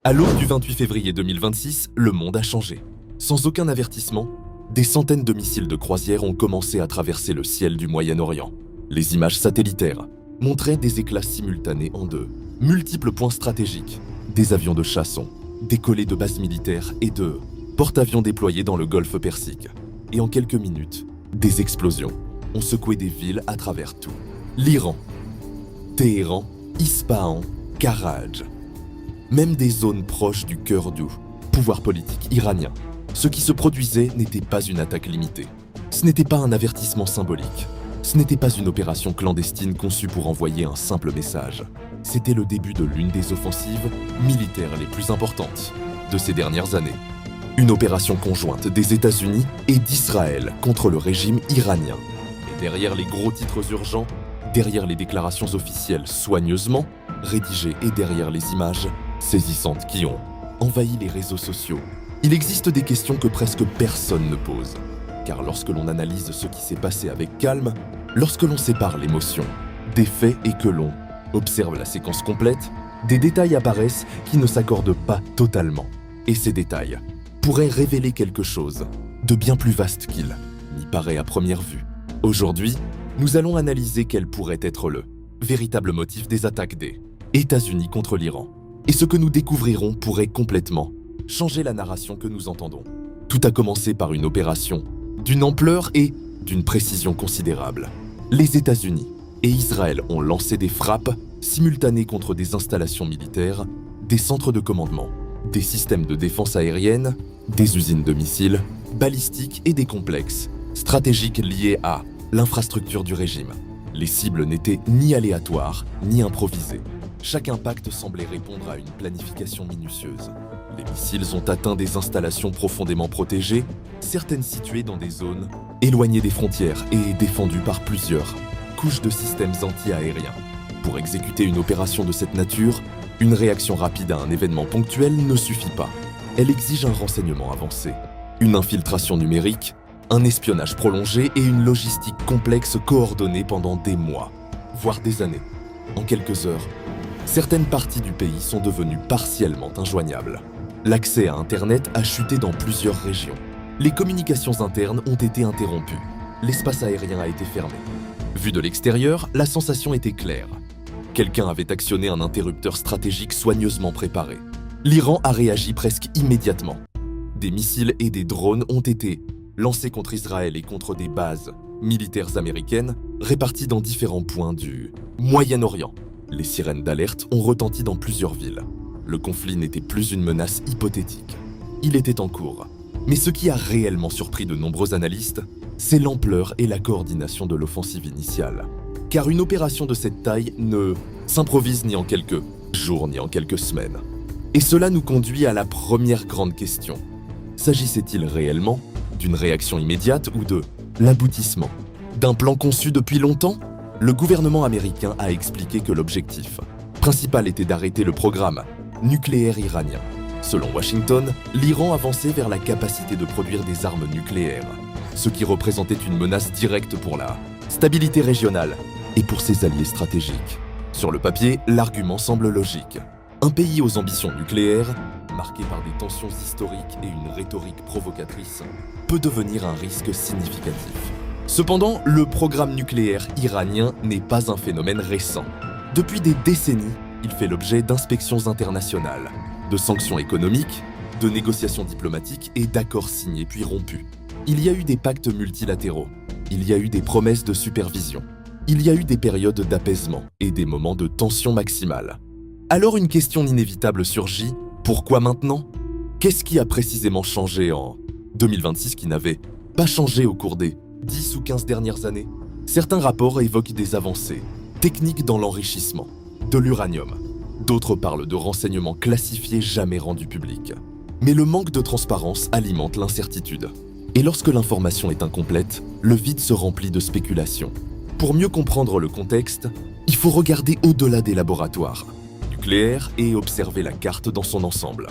À l'aube du 28 février 2026, le monde a changé. Sans aucun avertissement, des centaines de missiles de croisière ont commencé à traverser le ciel du Moyen-Orient. Les images satellitaires montraient des éclats simultanés en de multiples points stratégiques, des avions de chasse ont décollé de bases militaires et de porte-avions déployés dans le golfe Persique. Et en quelques minutes, des explosions ont secoué des villes à travers tout. L'Iran, Téhéran, Ispahan, Karaj. Même des zones proches du cœur du pouvoir politique iranien. Ce qui se produisait n'était pas une attaque limitée. Ce n'était pas un avertissement symbolique. Ce n'était pas une opération clandestine conçue pour envoyer un simple message. C'était le début de l'une des offensives militaires les plus importantes de ces dernières années. Une opération conjointe des États-Unis et d'Israël contre le régime iranien. Et derrière les gros titres urgents, derrière les déclarations officielles soigneusement rédigées et derrière les images saisissantes qui ont envahi les réseaux sociaux, il existe des questions que presque personne ne pose. Car lorsque l'on analyse ce qui s'est passé avec calme, lorsque l'on sépare l'émotion des faits et que l'on observe la séquence complète, des détails apparaissent qui ne s'accordent pas totalement. Et ces détails pourraient révéler quelque chose de bien plus vaste qu'il n'y paraît à première vue. Aujourd'hui, nous allons analyser quel pourrait être le véritable motif des attaques des États-Unis contre l'Iran. Et ce que nous découvrirons pourrait complètement changer la narration que nous entendons. Tout a commencé par une opération d'une ampleur et d'une précision considérable. Les États-Unis et Israël ont lancé des frappes simultanées contre des installations militaires, des centres de commandement, des systèmes de défense aérienne, des usines de missiles, balistiques et des complexes stratégiques liés à l'infrastructure du régime. Les cibles n'étaient ni aléatoires ni improvisées. Chaque impact semblait répondre à une planification minutieuse. Les missiles ont atteint des installations profondément protégées, certaines situées dans des zones éloignées des frontières et défendues par plusieurs couches de systèmes anti-aériens. Pour exécuter une opération de cette nature, une réaction rapide à un événement ponctuel ne suffit pas. Elle exige un renseignement avancé, une infiltration numérique, un espionnage prolongé et une logistique complexe coordonnée pendant des mois, voire des années. En quelques heures, certaines parties du pays sont devenues partiellement injoignables. L'accès à Internet a chuté dans plusieurs régions. Les communications internes ont été interrompues. L'espace aérien a été fermé. Vu de l'extérieur, la sensation était claire. Quelqu'un avait actionné un interrupteur stratégique soigneusement préparé. L'Iran a réagi presque immédiatement. Des missiles et des drones ont été lancés contre Israël et contre des bases militaires américaines réparties dans différents points du Moyen-Orient. Les sirènes d'alerte ont retenti dans plusieurs villes. Le conflit n'était plus une menace hypothétique. Il était en cours. Mais ce qui a réellement surpris de nombreux analystes, c'est l'ampleur et la coordination de l'offensive initiale. Car une opération de cette taille ne s'improvise ni en quelques jours ni en quelques semaines. Et cela nous conduit à la première grande question. S'agissait-il réellement d'une réaction immédiate ou de l'aboutissement d'un plan conçu depuis longtemps ? Le gouvernement américain a expliqué que l'objectif principal était d'arrêter le programme nucléaire iranien. Selon Washington, l'Iran avançait vers la capacité de produire des armes nucléaires, ce qui représentait une menace directe pour la stabilité régionale et pour ses alliés stratégiques. Sur le papier, l'argument semble logique. Un pays aux ambitions nucléaires, marqué par des tensions historiques et une rhétorique provocatrice, peut devenir un risque significatif. Cependant, le programme nucléaire iranien n'est pas un phénomène récent. Depuis des décennies, il fait l'objet d'inspections internationales, de sanctions économiques, de négociations diplomatiques et d'accords signés puis rompus. Il y a eu des pactes multilatéraux, il y a eu des promesses de supervision, il y a eu des périodes d'apaisement et des moments de tension maximale. Alors une question inévitable surgit, pourquoi maintenant ? Qu'est-ce qui a précisément changé en 2026 qui n'avait pas changé au cours des 10 ou 15 dernières années? Certains rapports évoquent des avancées techniques dans l'enrichissement de l'uranium. D'autres parlent de renseignements classifiés jamais rendus publics. Mais le manque de transparence alimente l'incertitude. Et lorsque l'information est incomplète, le vide se remplit de spéculations. Pour mieux comprendre le contexte, il faut regarder au-delà des laboratoires nucléaires et observer la carte dans son ensemble.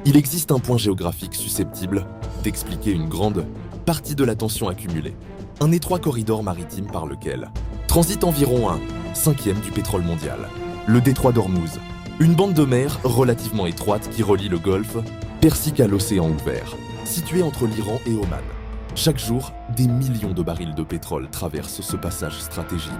Il existe un point géographique susceptible d'expliquer une grande partie de la tension accumulée. Un étroit corridor maritime par lequel transite environ un cinquième du pétrole mondial. Le détroit d'Ormuz, Une bande de mer relativement étroite qui relie le Golfe Persique à l'océan ouvert, située entre l'Iran et Oman. Chaque jour, des millions de barils de pétrole traversent ce passage stratégique.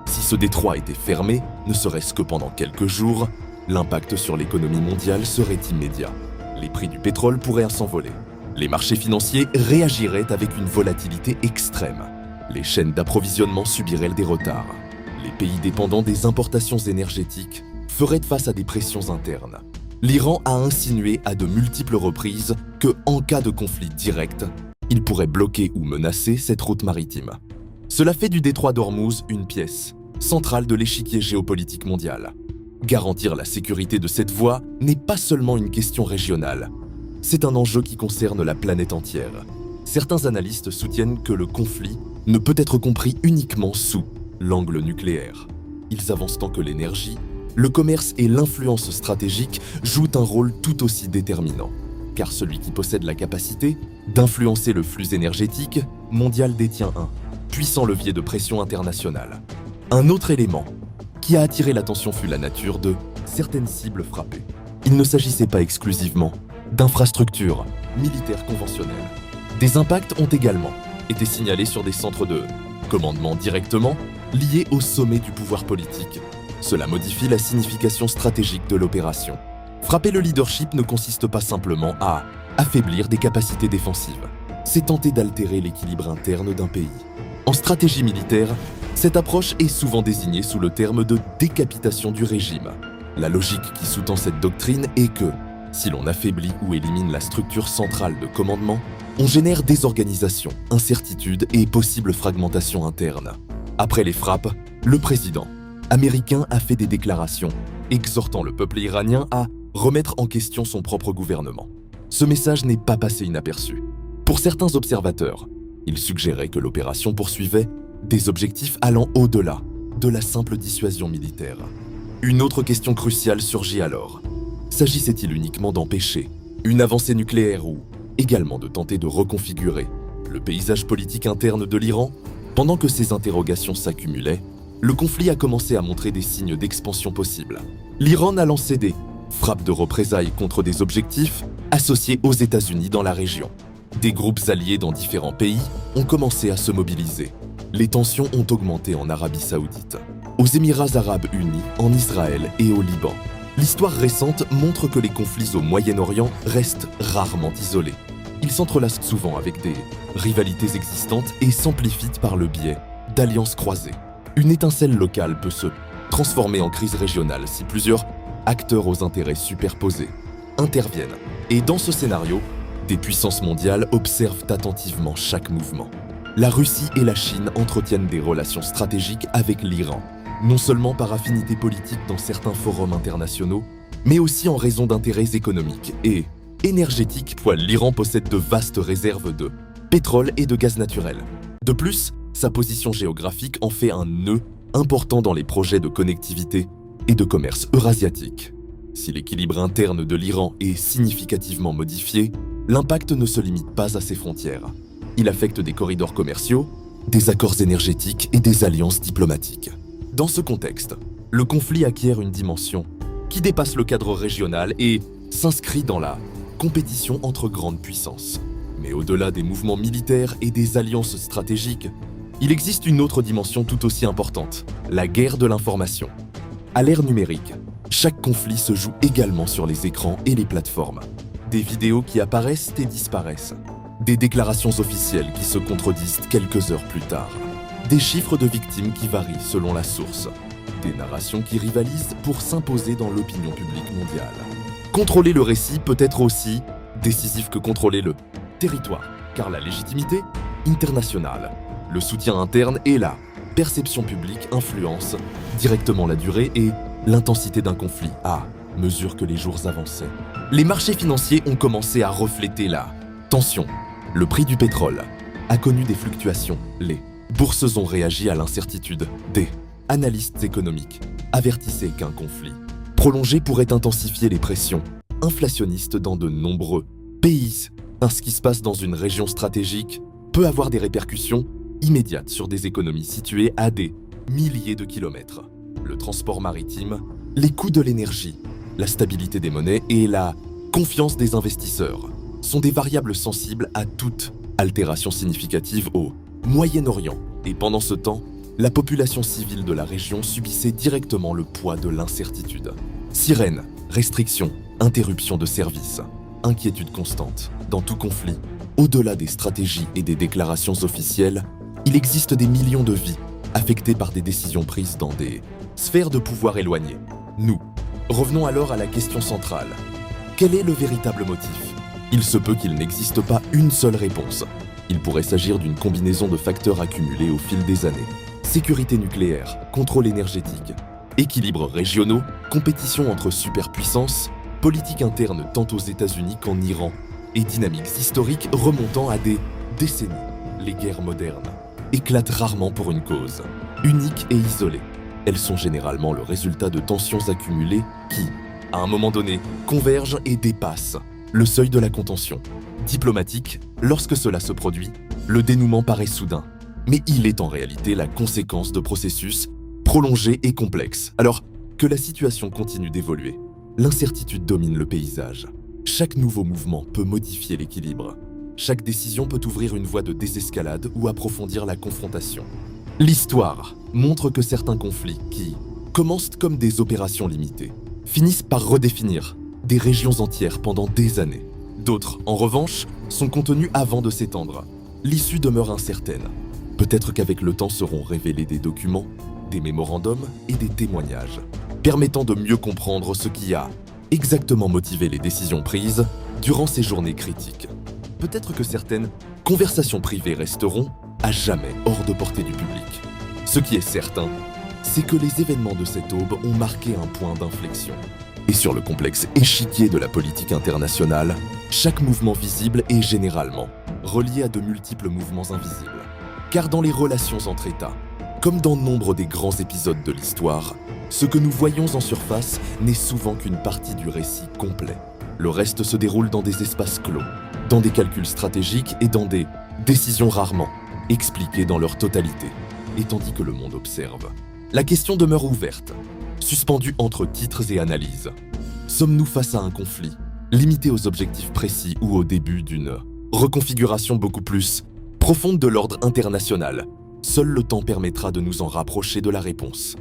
Si ce détroit était fermé, ne serait-ce que pendant quelques jours, l'impact sur l'économie mondiale serait immédiat. Les prix du pétrole pourraient s'envoler. Les marchés financiers réagiraient avec une volatilité extrême. Les chaînes d'approvisionnement subiraient des retards. Les pays dépendants des importations énergétiques feraient face à des pressions internes. L'Iran a insinué à de multiples reprises que, en cas de conflit direct, il pourrait bloquer ou menacer cette route maritime. Cela fait du détroit d'Ormuz une pièce centrale de l'échiquier géopolitique mondial. Garantir la sécurité de cette voie n'est pas seulement une question régionale, c'est un enjeu qui concerne la planète entière. Certains analystes soutiennent que le conflit ne peut être compris uniquement sous l'angle nucléaire. Ils avancent tant que l'énergie, le commerce et l'influence stratégique jouent un rôle tout aussi déterminant. Car celui qui possède la capacité d'influencer le flux énergétique mondial détient un puissant levier de pression internationale. Un autre élément qui a attiré l'attention fut la nature de certaines cibles frappées. Il ne s'agissait pas exclusivement d'infrastructures militaires conventionnelles. Des impacts ont également été signalés sur des centres de commandement directement liés au sommet du pouvoir politique. Cela modifie la signification stratégique de l'opération. Frapper le leadership ne consiste pas simplement à affaiblir des capacités défensives. C'est tenter d'altérer l'équilibre interne d'un pays. En stratégie militaire, cette approche est souvent désignée sous le terme de décapitation du régime. La logique qui sous-tend cette doctrine est que, si l'on affaiblit ou élimine la structure centrale de commandement, on génère désorganisation, incertitude et possible fragmentation interne. Après les frappes, le président américain a fait des déclarations, exhortant le peuple iranien à remettre en question son propre gouvernement. Ce message n'est pas passé inaperçu. Pour certains observateurs, il suggérait que l'opération poursuivait des objectifs allant au-delà de la simple dissuasion militaire. Une autre question cruciale surgit alors. S'agissait-il uniquement d'empêcher une avancée nucléaire ou également de tenter de reconfigurer le paysage politique interne de l'Iran? Pendant que ces interrogations s'accumulaient, le conflit a commencé à montrer des signes d'expansion possible. L'Iran a lancé des frappes de représailles contre des objectifs associés aux États-Unis dans la région. Des groupes alliés dans différents pays ont commencé à se mobiliser. Les tensions ont augmenté en Arabie Saoudite, aux Émirats Arabes Unis, en Israël et au Liban. L'histoire récente montre que les conflits au Moyen-Orient restent rarement isolés. Ils s'entrelacent souvent avec des rivalités existantes et s'amplifient par le biais d'alliances croisées. Une étincelle locale peut se transformer en crise régionale si plusieurs acteurs aux intérêts superposés interviennent. Et dans ce scénario, des puissances mondiales observent attentivement chaque mouvement. La Russie et la Chine entretiennent des relations stratégiques avec l'Iran, non seulement par affinité politique dans certains forums internationaux, mais aussi en raison d'intérêts économiques et énergétiques. L'Iran possède de vastes réserves de pétrole et de gaz naturel. De plus, sa position géographique en fait un nœud important dans les projets de connectivité et de commerce eurasiatique. Si l'équilibre interne de l'Iran est significativement modifié, l'impact ne se limite pas à ses frontières. Il affecte des corridors commerciaux, des accords énergétiques et des alliances diplomatiques. Dans ce contexte, le conflit acquiert une dimension qui dépasse le cadre régional et s'inscrit dans la compétition entre grandes puissances. Mais au-delà des mouvements militaires et des alliances stratégiques, il existe une autre dimension tout aussi importante, la guerre de l'information. À l'ère numérique, chaque conflit se joue également sur les écrans et les plateformes. Des vidéos qui apparaissent et disparaissent. Des déclarations officielles qui se contredisent quelques heures plus tard. Des chiffres de victimes qui varient selon la source. Des narrations qui rivalisent pour s'imposer dans l'opinion publique mondiale. Contrôler le récit peut être aussi décisif que contrôler le territoire, car la légitimité internationale, le soutien interne et la perception publique influencent directement la durée et l'intensité d'un conflit à mesure que les jours avançaient. Les marchés financiers ont commencé à refléter la tension. Le prix du pétrole a connu des fluctuations. Les bourses ont réagi à l'incertitude. Des analystes économiques avertissaient qu'un conflit prolongé pourrait intensifier les pressions inflationnistes dans de nombreux pays. Ce qui se passe dans une région stratégique peut avoir des répercussions immédiates sur des économies situées à des milliers de kilomètres. Le transport maritime, les coûts de l'énergie la stabilité des monnaies et la confiance des investisseurs sont des variables sensibles à toute altération significative au Moyen-Orient. Et pendant ce temps, la population civile de la région subissait directement le poids de l'incertitude. Sirènes, restrictions, interruptions de services, inquiétude constante. Dans tout conflit, au-delà des stratégies et des déclarations officielles, il existe des millions de vies affectées par des décisions prises dans des sphères de pouvoir éloignées. Nous, revenons alors à la question centrale. Quel est le véritable motif ? Il se peut qu'il n'existe pas une seule réponse. Il pourrait s'agir d'une combinaison de facteurs accumulés au fil des années. Sécurité nucléaire, contrôle énergétique, équilibres régionaux, compétition entre superpuissances, politique interne tant aux États-Unis qu'en Iran, et dynamiques historiques remontant à des décennies. Les guerres modernes éclatent rarement pour une cause, unique et isolée. Elles sont généralement le résultat de tensions accumulées qui, à un moment donné, convergent et dépassent le seuil de la contention. Diplomatique, lorsque cela se produit, le dénouement paraît soudain, mais il est en réalité la conséquence de processus prolongés et complexes. Alors que la situation continue d'évoluer, l'incertitude domine le paysage. Chaque nouveau mouvement peut modifier l'équilibre. Chaque décision peut ouvrir une voie de désescalade ou approfondir la confrontation. L'histoire montre que certains conflits qui commencent comme des opérations limitées finissent par redéfinir des régions entières pendant des années. D'autres, en revanche, sont contenus avant de s'étendre. L'issue demeure incertaine. Peut-être qu'avec le temps seront révélés des documents, des mémorandums et des témoignages, permettant de mieux comprendre ce qui a exactement motivé les décisions prises durant ces journées critiques. Peut-être que certaines conversations privées resteront à jamais hors de portée du public. Ce qui est certain, c'est que les événements de cette aube ont marqué un point d'inflexion. Et sur le complexe échiquier de la politique internationale, chaque mouvement visible est généralement relié à de multiples mouvements invisibles. Car dans les relations entre États, comme dans nombre des grands épisodes de l'histoire, ce que nous voyons en surface n'est souvent qu'une partie du récit complet. Le reste se déroule dans des espaces clos, dans des calculs stratégiques et dans des décisions rarement expliquées dans leur totalité. Et tandis que le monde observe, la question demeure ouverte, suspendue entre titres et analyses. Sommes-nous face à un conflit, limité aux objectifs précis ou au début d'une reconfiguration beaucoup plus profonde de l'ordre international ? Seul le temps permettra de nous en rapprocher de la réponse.